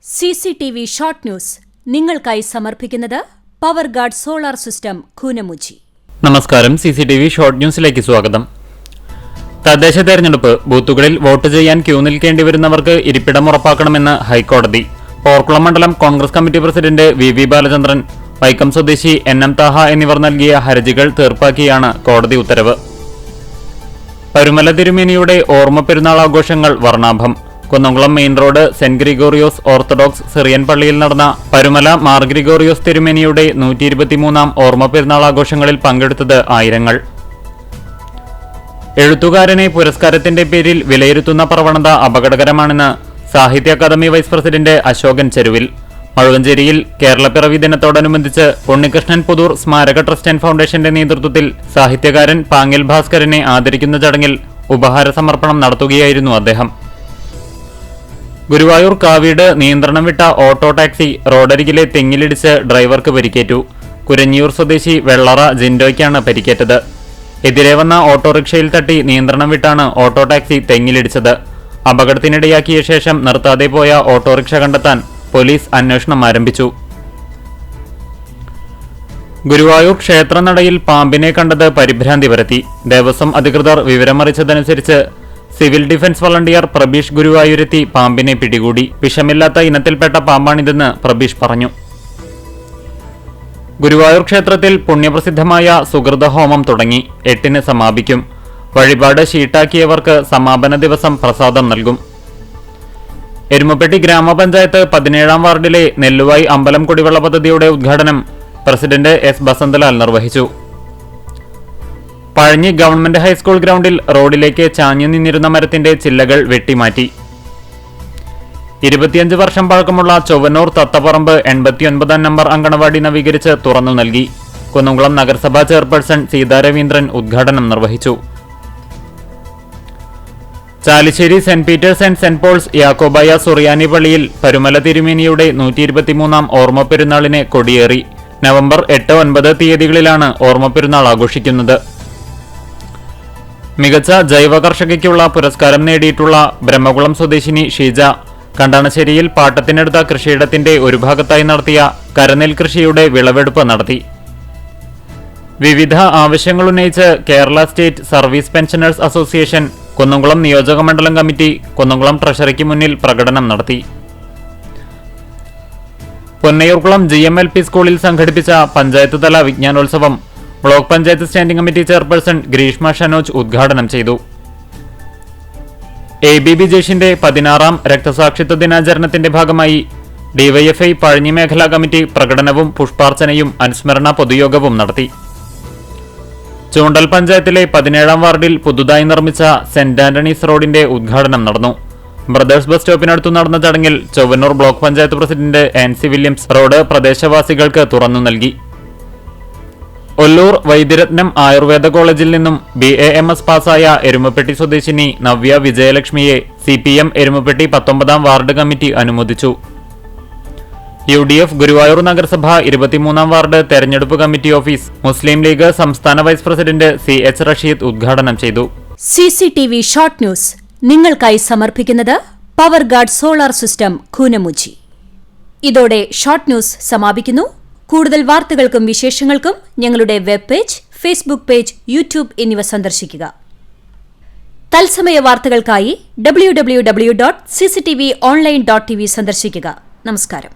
CCTV short news നിങ്ങൾക്കായി സമർപ്പിക്കുന്നത് power guard solar system Koonamuchi. നമസ്കാരം. CCTV ഷോർട്ട് ന്യൂസിലേക്ക് സ്വാഗതം. തദ്ദേശ തെരഞ്ഞെടുപ്പ് ബൂത്തുകളിൽ വോട്ട് ചെയ്യാൻ ക്യൂ നിൽക്കേണ്ടി വരുന്നവർക്ക് ഇരിപ്പിടം ഉറപ്പാക്കണമെന്ന് ഹൈക്കോടതി. പോർക്കുളം മണ്ഡലം Congress committee president VV Balachandran, Vaikom സ്വദേശി NM താഹ എന്നിവർ നൽകിയ ഹർജികൾ തീർപ്പാക്കിയാണ് കോടതി ഉത്തരവ്. പരുമല തിരുമേനിയുടെ ഓർമ്മ പെരുന്നാൾ ആഘോഷങ്ങൾ വർണ്ണാഭം. Kunnamkulam main road saint Gregorios orthodox Syrian പള്ളിയിൽ നടന്ന പരുമല മാർ ഗ്രിഗോറിയോസ് തിരുമേനിയുടെ 123-ാം ഓർമ്മ പെരുന്നാൾ ആഘോഷങ്ങളിൽ പങ്കെടുത്തത് ആയിരങ്ങൾ. എഴുത്തുകാരനെ പുരസ്കാരത്തിന്റെ പേരിൽ വിലയിരുത്തുന്ന പ്രവണത അപകടകരമാണെന്ന് സാഹിത്യ അക്കാദമി വൈസ് പ്രസിഡന്റ് അശോകൻ ചെരുവിൽ. മഴുവഞ്ചേരിയിൽ കേരളപ്പിറവി ദിനത്തോടനുബന്ധിച്ച് ഉണ്ണികൃഷ്ണൻ പുതൂർ സ്മാരക ട്രസ്റ്റ് ആൻഡ് ഫൗണ്ടേഷന്റെ നേതൃത്വത്തിൽ സാഹിത്യകാരൻ പാങ്ങിൽ ഭാസ്കരനെ ആദരിക്കുന്ന ചടങ്ങിൽ ഉപഹാര സമർപ്പണം നടത്തുകയായിരുന്നു അദ്ദേഹം. ഗുരുവായൂർ കാവീട് നിയന്ത്രണം വിട്ട ഓട്ടോ ടാക്സി റോഡരികിലെ തെങ്ങിലിടിച്ച് ഡ്രൈവർക്ക് പരിക്കേറ്റു. കുരഞ്ഞിയൂർ സ്വദേശി വെള്ളറ ജിൻഡോയ്ക്കാണ് പരിക്കേറ്റത്. എതിരെ വന്ന ഓട്ടോറിക്ഷയിൽ തട്ടി നിയന്ത്രണം വിട്ടാണ് ഓട്ടോ ടാക്സി തെങ്ങിലിടിച്ചത്. അപകടത്തിനിടയാക്കിയ ശേഷം നിർത്താതെ പോയ ഓട്ടോറിക്ഷ കണ്ടെത്താൻ പോലീസ് അന്വേഷണം ആരംഭിച്ചു. ഗുരുവായൂർ ക്ഷേത്രനടയിൽ പാമ്പിനെ കണ്ടത് പരിഭ്രാന്തി പരത്തി. ദേവസ്വം അധികൃതർ വിവരമറിച്ചതനുസരിച്ച് സിവിൽ ഡിഫൻസ് വളണ്ടിയർ പ്രബീഷ് ഗുരുവായൂരെത്തി പാമ്പിനെ പിടികൂടി. വിഷമില്ലാത്ത ഇനത്തിൽപ്പെട്ട പാമ്പാണിതെന്ന് പ്രബീഷ് പറഞ്ഞു. ഗുരുവായൂർ ക്ഷേത്രത്തിൽ പുണ്യപ്രസിദ്ധമായ സുകൃതഹോമം തുടങ്ങി. 8-ന് സമാപിക്കും. വഴിപാട് ഷീട്ടാക്കിയവർക്ക് സമാപന ദിവസം പ്രസാദം നൽകും. എരുമപ്പെട്ടി ഗ്രാമപഞ്ചായത്ത് 17-ാം വാർഡിലെ നെല്ലുവായി അമ്പലം കുടിവെള്ള പദ്ധതിയുടെ ഉദ്ഘാടനം പ്രസിഡന്റ് S ബസന്തലാൽ നിർവഹിച്ചു. പഴഞ്ഞി ഗവൺമെന്റ് ഹൈസ്കൂൾ ഗ്രൗണ്ടിൽ റോഡിലേക്ക് ചാഞ്ഞു നിന്നിരുന്ന മരത്തിന്റെ ചില്ലകൾ വെട്ടിമാറ്റി. 25 വർഷം പഴക്കമുള്ള ചൊവ്വന്നൂർ തത്തപ്പറമ്പ് 89-ാം നമ്പർ അങ്കണവാടി നവീകരിച്ച് തുറന്നു നൽകി. കുന്നംകുളം നഗരസഭാ ചെയർപേഴ്സൺ സീതാ രവീന്ദ്രൻ ഉദ്ഘാടനം നിർവഹിച്ചു. Chalissery saint Peter's and saint Paul's യാക്കോബായ സുറിയാനി പള്ളിയിൽ പരുമല തിരുമേനിയുടെ 123-ാം ഓർമ്മ പെരുന്നാളിനെ കൊടിയേറി. നവംബർ 8, 9 തീയതികളിലാണ് ഓർമ്മ പെരുന്നാൾ ആഘോഷിക്കുന്നത്. മികച്ച ജൈവ കർഷകയ്ക്കുള്ള പുരസ്കാരം നേടിയിട്ടുള്ള ബ്രഹ്മകുളം സ്വദേശിനി ഷീജ കണ്ടാണശ്ശേരിയിൽ പാട്ടത്തിനെടുത്ത കൃഷിയിടത്തിന്റെ ഒരു ഭാഗത്തായി നടത്തിയ കരനെൽ കൃഷിയുടെ വിളവെടുപ്പ് നടത്തി. വിവിധ ആവശ്യങ്ങളുന്നയിച്ച് Kerala state service pensioners association Kunnamkulam നിയോജക മണ്ഡലം കമ്മിറ്റി കുന്നംകുളം ട്രഷറിക്ക് മുന്നിൽ പ്രകടനം നടത്തി. പൊന്നയൂർകുളം GMLP സ്കൂളിൽ സംഘടിപ്പിച്ച പഞ്ചായത്ത് തല വിജ്ഞാനോത്സവം block panchayat standing committee chairperson Greeshma Shanoj ഉദ്ഘാടനം ചെയ്തു. ABB ജയ്ഷിന്റെ 16-ാം രക്തസാക്ഷിത്വ ദിനാചരണത്തിന്റെ ഭാഗമായി DYFI പഴഞ്ഞി മേഖലാ കമ്മിറ്റി പ്രകടനവും പുഷ്പാർച്ചനയും അനുസ്മരണ പൊതുയോഗവും നടത്തി. ചൂണ്ടൽ പഞ്ചായത്തിലെ 17-ാം വാർഡിൽ പുതുതായി നിർമ്മിച്ച സെന്റ് ആന്റണീസ് റോഡിന്റെ ഉദ്ഘാടനം നടന്നു. ബ്രദേഴ്സ് ബസ് സ്റ്റോപ്പിനടുത്തു നടന്ന ചടങ്ങിൽ Chowwannur block panchayat president ANSI Williams road പ്രദേശവാസികൾക്ക് തുറന്നു നൽകി. ഒല്ലൂർ വൈദ്യരത്നം ആയുർവേദ കോളേജിൽ നിന്നും BAMS പാസായ എരുമപ്പെട്ടി സ്വദേശിനി നവ്യ വിജയലക്ഷ്മിയെ CPM എരുമപ്പെട്ടി 19-ാം വാർഡ് കമ്മിറ്റി അനുമോദിച്ചു. UDF ഗുരുവായൂർ നഗരസഭ 23-ാം വാർഡ് തെരഞ്ഞെടുപ്പ് കമ്മിറ്റി ഓഫീസ് മുസ്ലിം ലീഗ് സംസ്ഥാന വൈസ് പ്രസിഡന്റ് CH റഷീദ് ഉദ്ഘാടനം ചെയ്തു. CCTV ഷോർട്ട് ന്യൂസ് നിങ്ങൾക്കായി സമർപ്പിക്കുന്നത് power guard solar system Koonamuchi. ഇതോടെ ഷോർട്ട് ന്യൂസ് സമാപിക്കുന്നു. കൂടുതൽ വാർത്തകൾക്കും വിശേഷങ്ങൾക്കും ഞങ്ങളുടെ web page, Facebook page, YouTube എന്നിവ സന്ദർശിക്കുക. തത്സമയ വാർത്തകൾക്കായി www.cctv online.tv സന്ദർശിക്കുക. നമസ്കാരം.